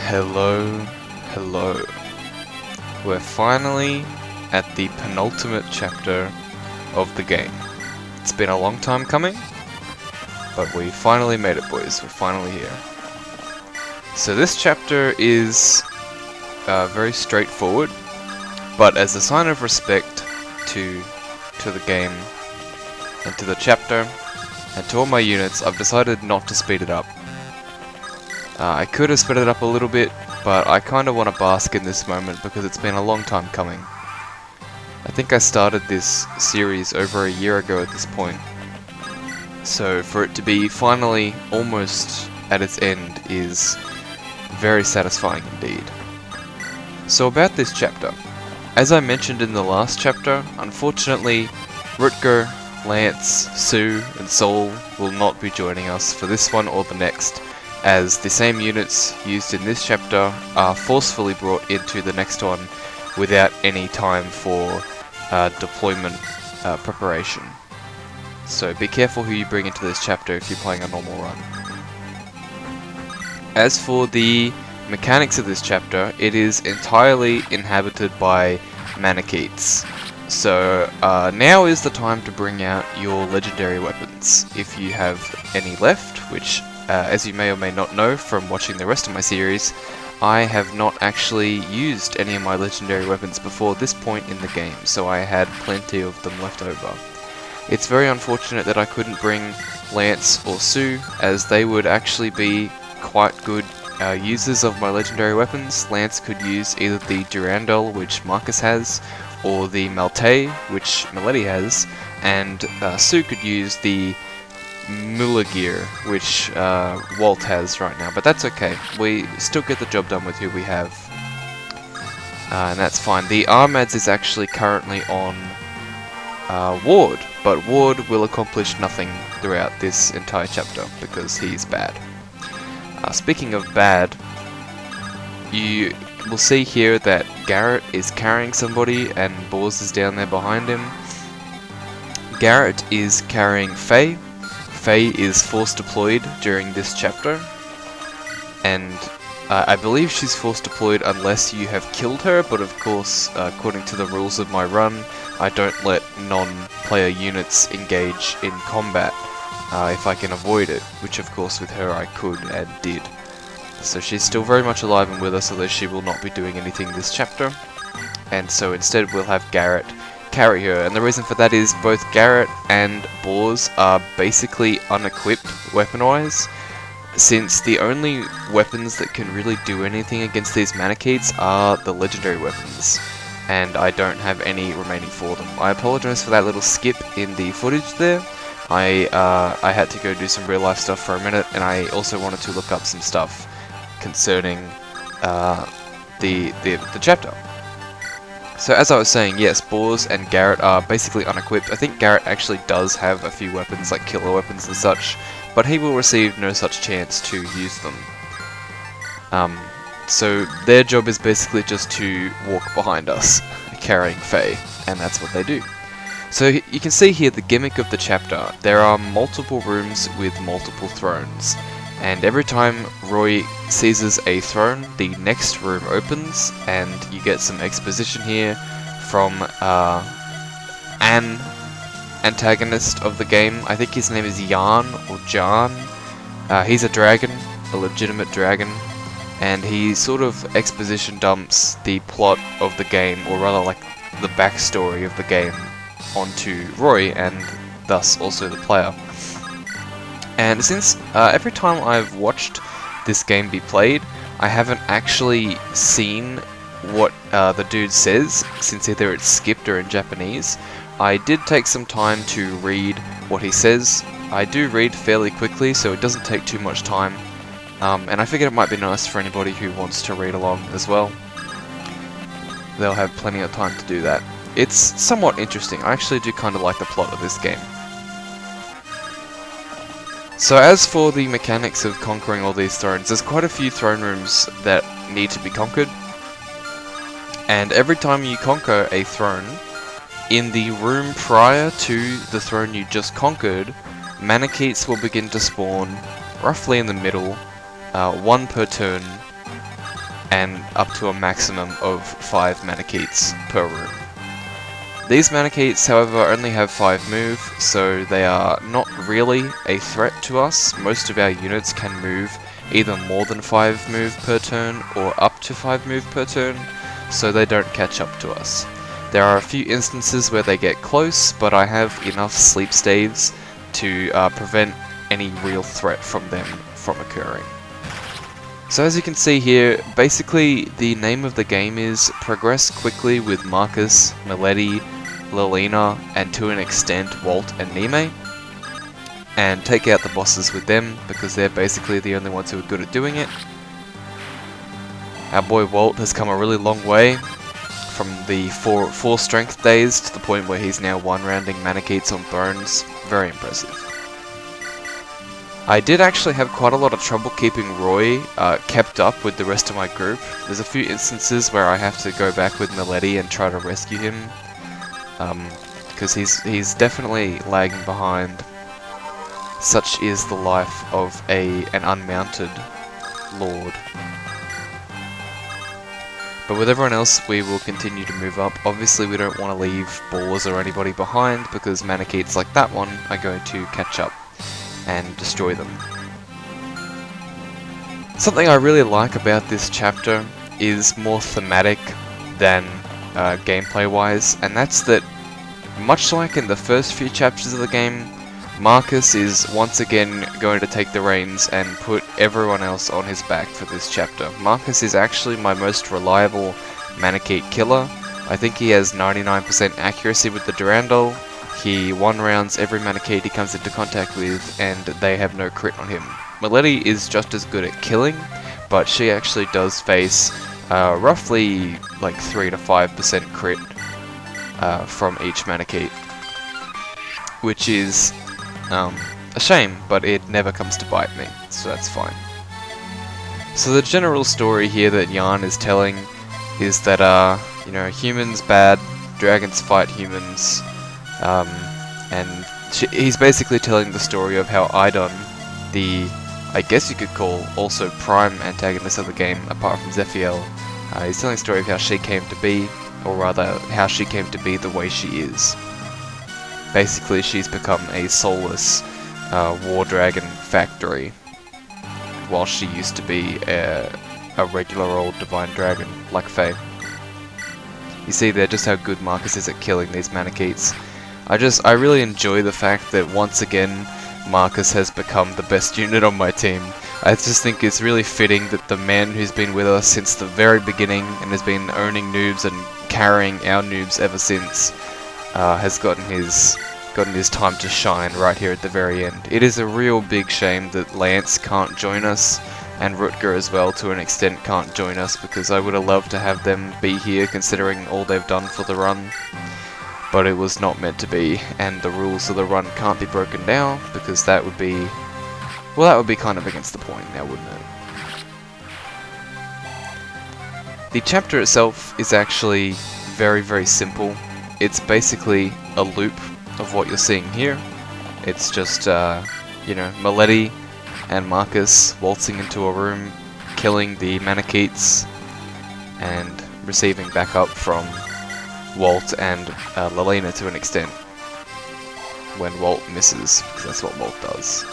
Hello, hello. We're finally at the penultimate chapter of the game. It's been a long time coming, but we finally made it, boys. We're finally here. So this chapter is very straightforward, but as a sign of respect to the game and to the chapter and to all my units, I've decided not to speed it up. I could have sped it up a little bit, but I kind of want to bask in this moment because it's been a long time coming. I think I started this series over a year ago at this point, so for it to be finally almost at its end is very satisfying indeed. So about this chapter. As I mentioned in the last chapter, unfortunately Rutger, Lance, Sue and Saul will not be joining us for this one or the next, as the same units used in this chapter are forcefully brought into the next one without any time for deployment preparation. So be careful who you bring into this chapter if you're playing a normal run. As for the mechanics of this chapter, it is entirely inhabited by Manicheets. So now is the time to bring out your legendary weapons, if you have any left, which as you may or may not know from watching the rest of my series, I have not actually used any of my legendary weapons before this point in the game, so I had plenty of them left over. It's very unfortunate that I couldn't bring Lance or Sue, as they would actually be quite good users of my legendary weapons. Lance could use either the Durandal, which Marcus has, or the Milady, which Milady has, and Sue could use the Milady, which Wolt has right now, but that's okay. We still get the job done with who we have, and that's fine. The Armads is actually currently on Ward, but Ward will accomplish nothing throughout this entire chapter because he's bad. Speaking of bad, you will see here that Garret is carrying somebody and Bors is down there behind him. Garret is carrying Faye. Faye is force deployed during this chapter, and I believe she's force deployed unless you have killed her, but of course, according to the rules of my run, I don't let non-player units engage in combat if I can avoid it, which of course with her I could and did. So she's still very much alive and with us, although she will not be doing anything this chapter, and so instead we'll have Garret carry her, and the reason for that is both Garret and Bors are basically unequipped weapon-wise, since the only weapons that can really do anything against these Manicheets are the legendary weapons, and I don't have any remaining for them. I apologize for that little skip in the footage there. I had to go do some real life stuff for a minute, and I also wanted to look up some stuff concerning the chapter. So as I was saying, yes, Bors and Garret are basically unequipped. I think Garret actually does have a few weapons, like killer weapons and such, but he will receive no such chance to use them. So their job is basically just to walk behind us, carrying Faye, and that's what they do. So you can see here the gimmick of the chapter. There are multiple rooms with multiple thrones, and every time Roy seizes a throne, the next room opens, and you get some exposition here from an antagonist of the game. I think his name is Yahn or Jah-n. He's a dragon, a legitimate dragon, and he sort of exposition dumps the plot of the game, or rather like the backstory of the game, onto Roy, and thus also the player. And since every time I've watched this game be played, I haven't actually seen what the dude says, since either it's skipped or in Japanese, I did take some time to read what he says. I do read fairly quickly, so it doesn't take too much time, and I figured it might be nice for anybody who wants to read along as well. They'll have plenty of time to do that. It's somewhat interesting. I actually do kind of like the plot of this game. So as for the mechanics of conquering all these thrones, there's quite a few throne rooms that need to be conquered. And every time you conquer a throne, in the room prior to the throne you just conquered, Manicheets will begin to spawn roughly in the middle, one per turn, and up to a maximum of 5 Maniketes per room. These Maniketes, however, only have 5 move, so they are not really a threat to us. Most of our units can move either more than 5 move per turn or up to 5 move per turn, so they don't catch up to us. There are a few instances where they get close, but I have enough sleep staves to prevent any real threat from them from occurring. So as you can see here, basically the name of the game is progress quickly with Marcus, Milady, Lilina, and to an extent Wolt and Niime, and take out the bosses with them because they're basically the only ones who are good at doing it. Our boy Wolt has come a really long way from the 4 strength days to the point where he's now 1-rounding Maniketes on Thrones. Very impressive. I did actually have quite a lot of trouble keeping Roy kept up with the rest of my group. There's a few instances where I have to go back with Milady and try to rescue him, because he's definitely lagging behind. Such is the life of an unmounted lord. But with everyone else, we will continue to move up. Obviously, we don't want to leave Ballers or anybody behind, because Maniketes like that one are going to catch up and destroy them. Something I really like about this chapter is more thematic than gameplay-wise, and that's that, much like in the first few chapters of the game, Marcus is once again going to take the reins and put everyone else on his back for this chapter. Marcus is actually my most reliable Manikete killer. I think he has 99% accuracy with the Durandal. He 1-rounds every Manikete he comes into contact with, and they have no crit on him. Milady is just as good at killing, but she actually does face roughly like 3 to 5% crit from each Manikete, which is a shame, but it never comes to bite me, so that's fine. So the general story here that Yahn is telling is that, you know, humans bad, dragons fight humans, and he's basically telling the story of how Idon, the, I guess you could call, also prime antagonist of the game, apart from Zephiel, he's telling the story of how she came to be, or rather, how she came to be the way she is. Basically, she's become a soulless war dragon factory, while she used to be a regular old divine dragon, like Faye. You see there just how good Marcus is at killing these Maniketes. I really enjoy the fact that once again Marcus has become the best unit on my team. I just think it's really fitting that the man who's been with us since the very beginning and has been owning noobs and carrying our noobs ever since has gotten his time to shine right here at the very end. It is a real big shame that Lance can't join us, and Rutger as well to an extent can't join us, because I would have loved to have them be here considering all they've done for the run. But it was not meant to be, and the rules of the run can't be broken down, because that would be, well, that would be kind of against the point now, wouldn't it? The chapter itself is actually very, very simple. It's basically a loop of what you're seeing here. It's just, you know, Milady and Marcus waltzing into a room, killing the Maniketes, and receiving backup from Wolt and Lilina to an extent, when Wolt misses, because that's what Wolt does.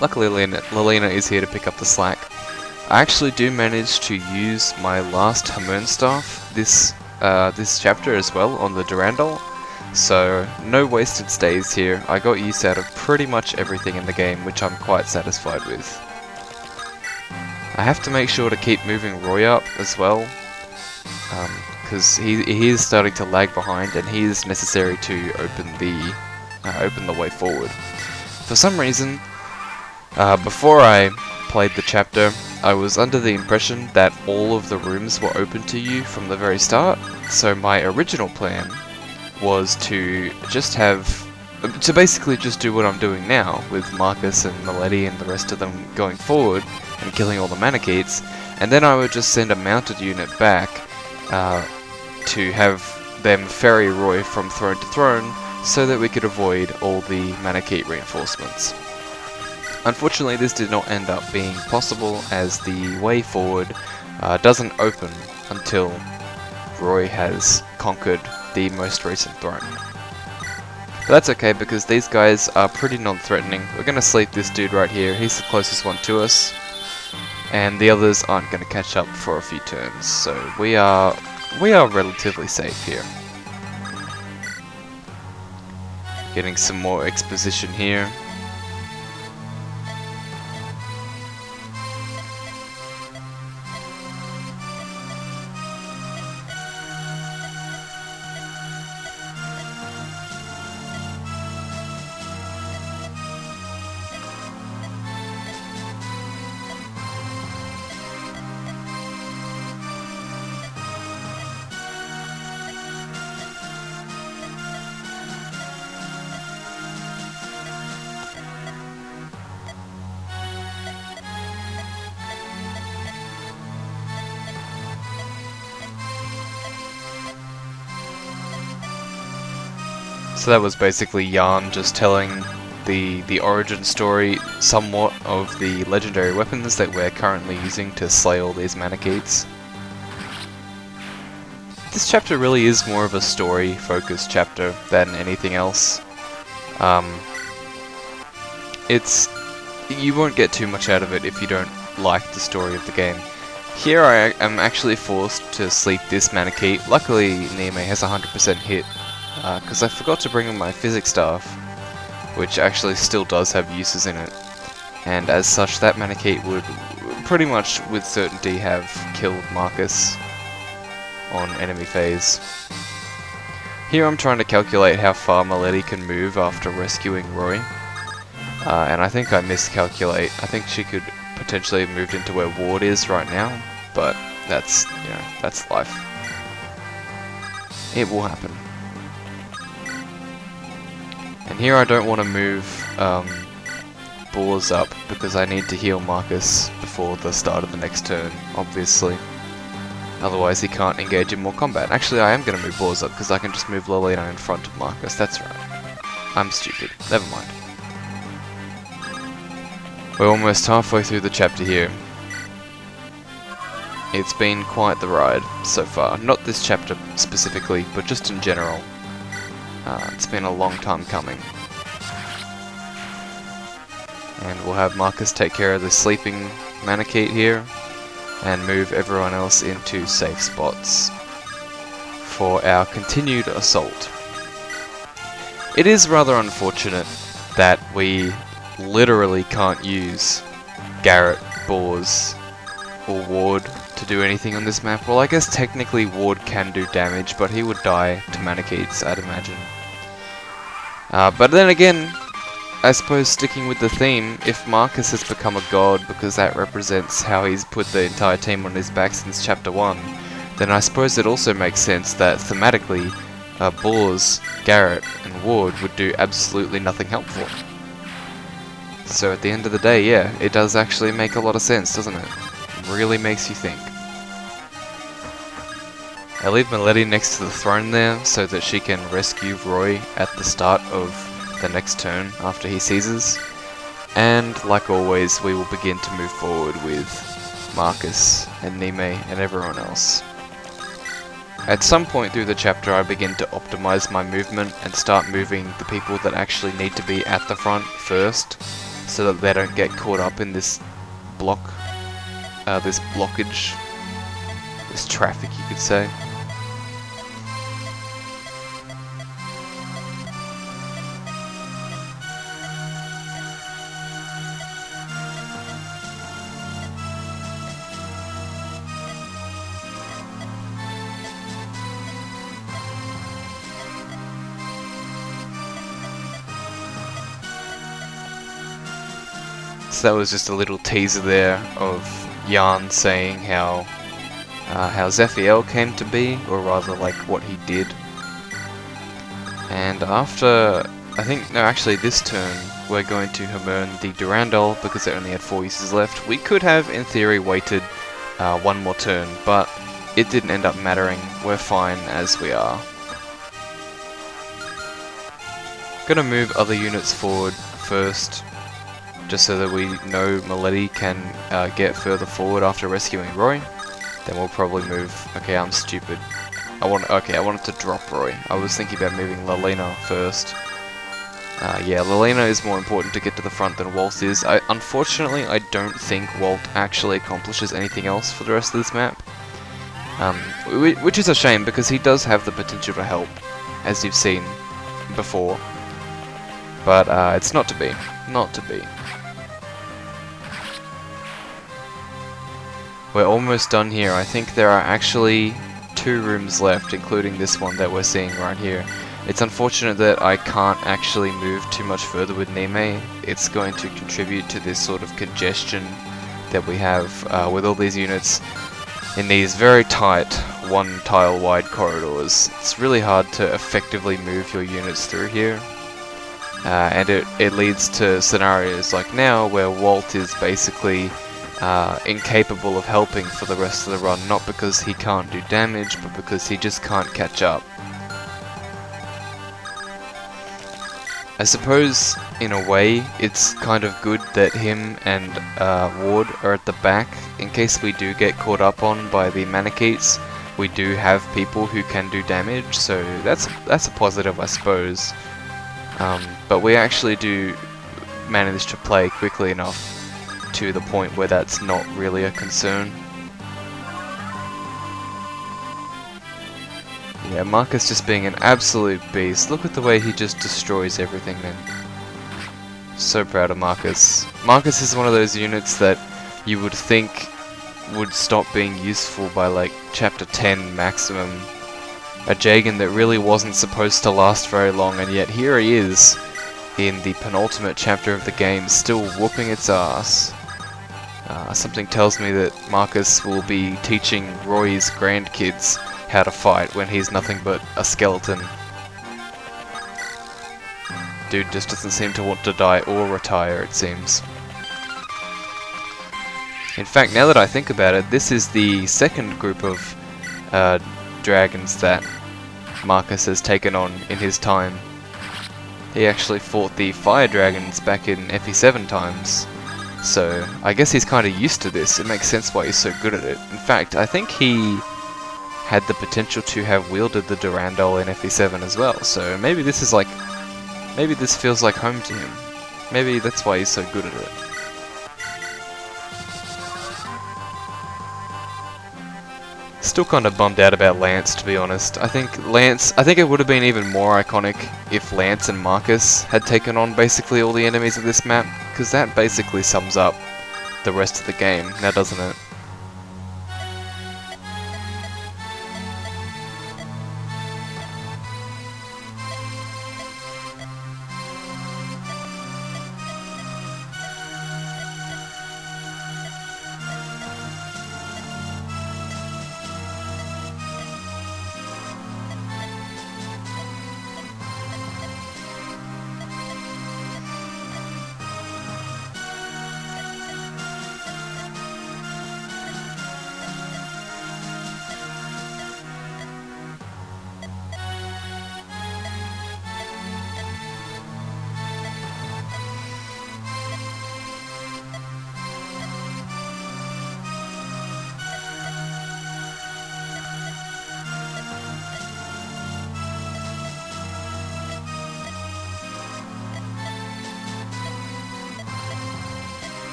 Luckily, Lilina is here to pick up the slack. I actually do manage to use my last Hamon staff this chapter as well on the Durandal, so no wasted stays here. I got use out of pretty much everything in the game, which I'm quite satisfied with. I have to make sure to keep moving Roy up as well, because he is starting to lag behind, and he is necessary to open the way forward. For some reason, before I played the chapter, I was under the impression that all of the rooms were open to you from the very start, so my original plan was to basically just do what I'm doing now, with Marcus and Milady and the rest of them going forward and killing all the Maniketes, and then I would just send a mounted unit back to have them ferry Roy from throne to throne, so that we could avoid all the Manikete reinforcements. Unfortunately, this did not end up being possible, as the way forward doesn't open until Roy has conquered the most recent throne. But that's okay, because these guys are pretty non-threatening. We're going to sleep this dude right here, he's the closest one to us, and the others aren't going to catch up for a few turns, so we are relatively safe here. Getting some more exposition here. So that was basically Yahn just telling the origin story somewhat of the legendary weapons that we're currently using to slay all these Manichees. This chapter really is more of a story-focused chapter than anything else. You won't get too much out of it if you don't like the story of the game. Here I am actually forced to sleep this Manichee. Luckily Niime has 100% hit, because I forgot to bring in my physics staff, which actually still does have uses in it, and as such that Manichee would pretty much with certainty have killed Marcus on enemy phase. Here I'm trying to calculate how far Milady can move after rescuing Roy, and I think I miscalculate. I think she could potentially have moved into where Ward is right now, but that's, you know, that's life. It will happen. And here I don't want to move Boars up because I need to heal Marcus before the start of the next turn, obviously. Otherwise he can't engage in more combat. Actually, I am going to move Boars up because I can just move Lilina in front of Marcus. That's right. I'm stupid. Never mind. We're almost halfway through the chapter here. It's been quite the ride so far. Not this chapter specifically, but just in general. It's been a long time coming. And we'll have Marcus take care of the sleeping Manichee here, and move everyone else into safe spots for our continued assault. It is rather unfortunate that we literally can't use Garret, Boars, or Ward to do anything on this map. Well, I guess technically Ward can do damage, but he would die to Manichees, I'd imagine. But then again, I suppose sticking with the theme, if Marcus has become a god because that represents how he's put the entire team on his back since chapter 1, then I suppose it also makes sense that thematically, Boars, Garret, and Ward would do absolutely nothing helpful. So at the end of the day, yeah, it does actually make a lot of sense, doesn't it? It really makes you think. I leave Milady next to the throne there so that she can rescue Roy at the start of the next turn after he seizes. And like always, we will begin to move forward with Marcus and Niime and everyone else. At some point through the chapter I begin to optimize my movement and start moving the people that actually need to be at the front first, so that they don't get caught up in this this blockage, this traffic you could say. So that was just a little teaser there of Yahn saying how Zephiel came to be, or rather like what he did. And after, actually this turn, we're going to Hamern the Durandal because it only had 4 uses left. We could have, in theory, waited one more turn, but it didn't end up mattering. We're fine as we are. Gonna move other units forward first. just so that we know Milady can get further forward after rescuing Roy. Then we'll probably move... Okay, I'm stupid. I wanted to drop Roy. I was thinking about moving Lilina first. Yeah, Lilina is more important to get to the front than Wolt is. Unfortunately, I don't think Wolt actually accomplishes anything else for the rest of this map. Which is a shame, because he does have the potential to help, as you've seen before. But it's not to be. Not to be. We're almost done here. I think there are actually 2 rooms left, including this one that we're seeing right here. It's unfortunate that I can't actually move too much further with Niime. It's going to contribute to this sort of congestion that we have with all these units in these very tight 1 tile wide corridors. It's really hard to effectively move your units through here. And it leads to scenarios like now where Wolt is basically incapable of helping for the rest of the run, not because he can't do damage, but because he just can't catch up. I suppose, in a way, it's kind of good that him and Ward are at the back. In case we do get caught up on by the Manicheets, we do have people who can do damage, so that's a positive, I suppose. But we actually do manage to play quickly enough to the point where that's not really a concern. Yeah, Marcus just being an absolute beast. Look at the way he just destroys everything then. So proud of Marcus. Marcus is one of those units that you would think would stop being useful by like chapter 10 maximum. A Jah-n that really wasn't supposed to last very long, and yet here he is in the penultimate chapter of the game, still whooping its ass. Something tells me that Marcus will be teaching Roy's grandkids how to fight when he's nothing but a skeleton. Dude just doesn't seem to want to die or retire, it seems. In fact, now that I think about it, this is the second group of dragons that Marcus has taken on in his time. He actually fought the fire dragons back in FE7 times. So, I guess he's kind of used to this. It makes sense why he's so good at it. In fact, I think he had the potential to have wielded the Durandal in FE7 as well. So maybe this is like... maybe this feels like home to him. Maybe that's why he's so good at it. Still kind of bummed out about Lance, to be honest. I think it would have been even more iconic if Lance and Marcus had taken on basically all the enemies of this map, because that basically sums up the rest of the game, now doesn't it?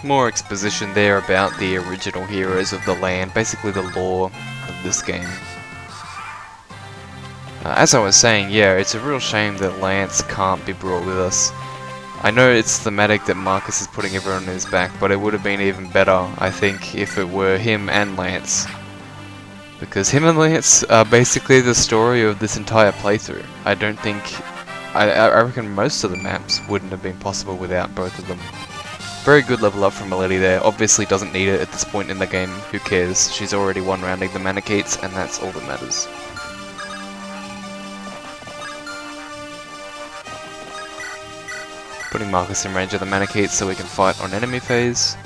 More exposition there about the original heroes of the land, basically the lore of this game. As I was saying, yeah, it's a real shame that Lance can't be brought with us. I know it's thematic that Marcus is putting everyone on his back, but it would have been even better, I think, if it were him and Lance. Because him and Lance are basically the story of this entire playthrough. I don't think... I reckon most of the maps wouldn't have been possible without both of them. Very good level up from Milady there. Obviously doesn't need it at this point in the game. Who cares? She's already one-rounding the Manicheets, and that's all that matters. Putting Marcus in range of the Manicheets so we can fight on enemy phase.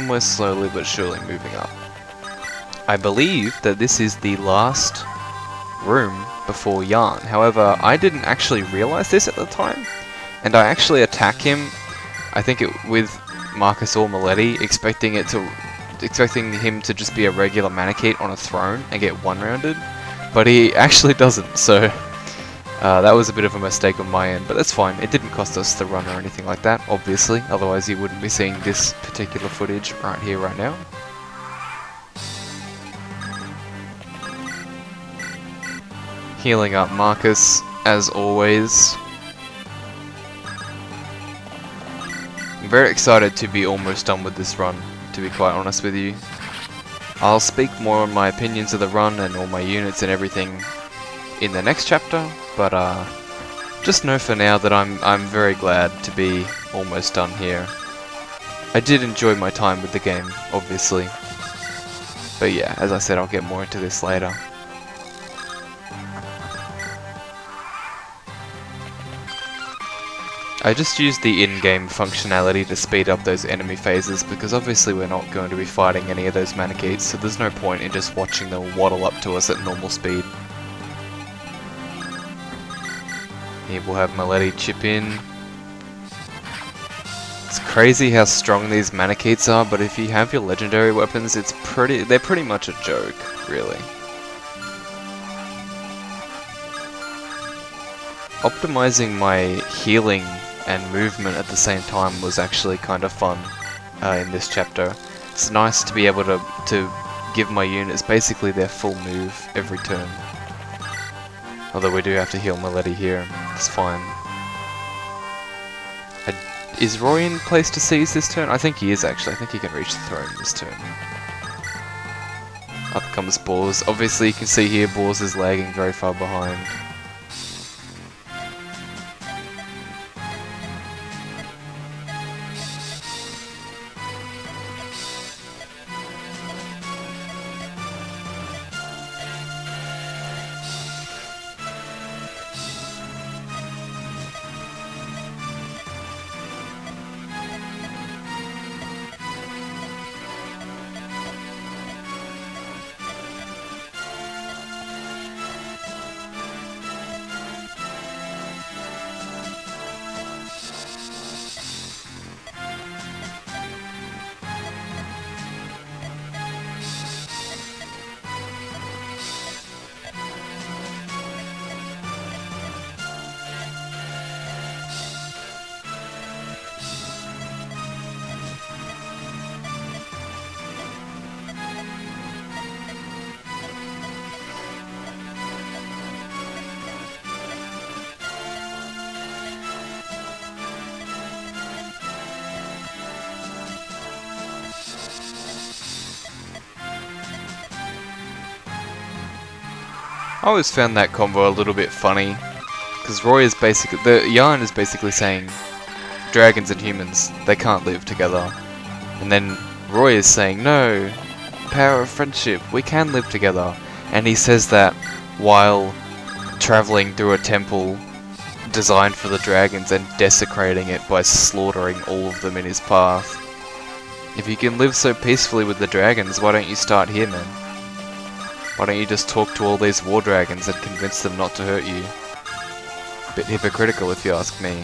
and we're slowly but surely moving up. I believe that this is the last room before Yahn. However, I didn't actually realize this at the time, and I actually attack him, I think with Marcus or Milady, expecting him to just be a regular Manakete on a throne and get one-rounded, but he actually doesn't, so that was a bit of a mistake on my end, but that's fine. It didn't cost us the run or anything like that, obviously, otherwise you wouldn't be seeing this particular footage right here, right now. Healing up Marcus, as always. I'm very excited to be almost done with this run, to be quite honest with you. I'll speak more on my opinions of the run and all my units and everything in the next chapter, but just know for now that I'm very glad to be almost done here. I did enjoy my time with the game, obviously. But yeah, as I said, I'll get more into this later. I just used the in-game functionality to speed up those enemy phases because obviously we're not going to be fighting any of those Manaketes, so there's no point in just watching them waddle up to us at normal speed. Here we'll have Milady chip in. It's crazy how strong these Manaketes are, but if you have your legendary weapons, they're pretty much a joke, really. Optimizing my healing and movement at the same time was actually kind of fun in this chapter. It's nice to be able to give my units basically their full move every turn. Although we do have to heal Milady here, it's fine. Is Roy in place to seize this turn? I think he is actually. I think he can reach the throne this turn. Up comes Bors. Obviously you can see here Bors is lagging very far behind. I always found that combo a little bit funny, because Yahn is basically saying, dragons and humans, they can't live together. And then Roy is saying, no, power of friendship, we can live together. And he says that while traveling through a temple designed for the dragons and desecrating it by slaughtering all of them in his path. If you can live so peacefully with the dragons, why don't you start here, man? Why don't you just talk to all these war dragons and convince them not to hurt you? Bit hypocritical if you ask me.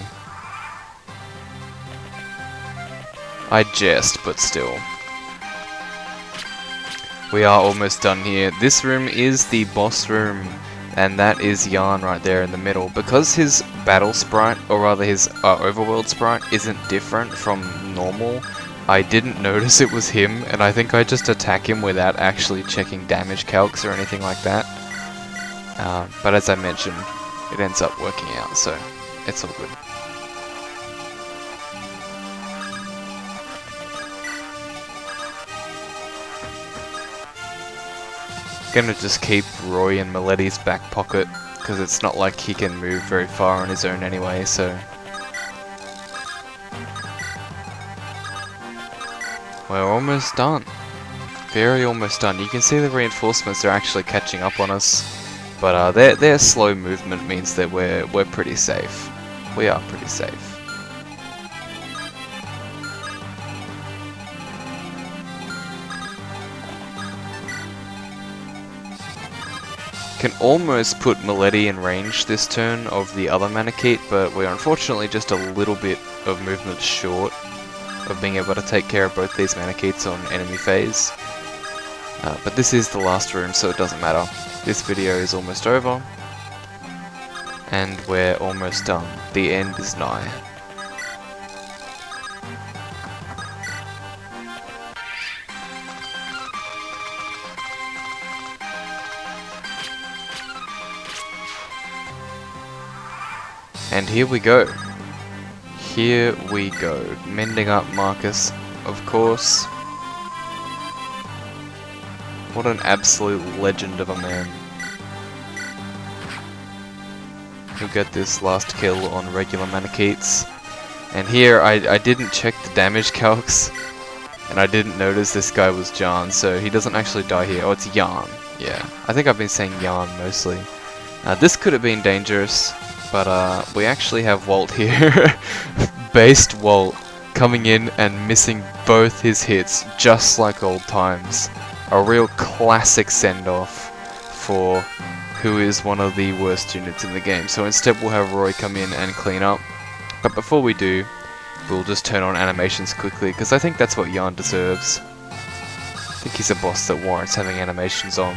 I jest, but still. We are almost done here. This room is the boss room, and that is Yahn right there in the middle. Because his battle sprite, or rather his overworld sprite, isn't different from normal, I didn't notice it was him, and I think I just attack him without actually checking damage calcs or anything like that. But as I mentioned, it ends up working out, so it's all good. Gonna just keep Roy in Milady's back pocket, because it's not like he can move very far on his own anyway, so... We're almost done. Very almost done. You can see the reinforcements are actually catching up on us, but their slow movement means that we're pretty safe. We are pretty safe. can almost put Milady in range this turn of the other Manakete, but we're unfortunately just a little bit of movement short of being able to take care of both these Manaketes on enemy phase. But this is the last room, so it doesn't matter. This video is almost over, and we're almost done. The end is nigh. And here we go. Here we go. Mending up Marcus, of course. What an absolute legend of a man. He'll get this last kill on regular Manaketes. And here, I didn't check the damage calcs, and I didn't notice this guy was Jah-n, so he doesn't actually die here. Oh, it's Yahn. Yeah, I think I've been saying Yahn mostly. This could have been dangerous, but we actually have Wolt here. Based Wolt coming in and missing both his hits, just like old times. A real classic send-off for who is one of the worst units in the game. So instead we'll have Roy come in and clean up. But before we do, we'll just turn on animations quickly, because I think that's what Yahn deserves. I think he's a boss that warrants having animations on.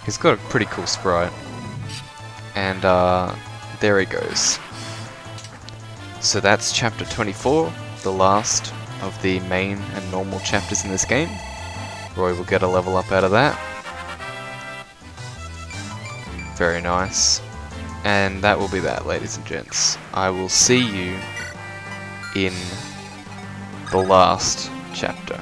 He's got a pretty cool sprite. And there he goes. So that's chapter 24, the last of the main and normal chapters in this game. Roy will get a level up out of that. Very nice. And that will be that, ladies and gents. I will see you in the last chapter.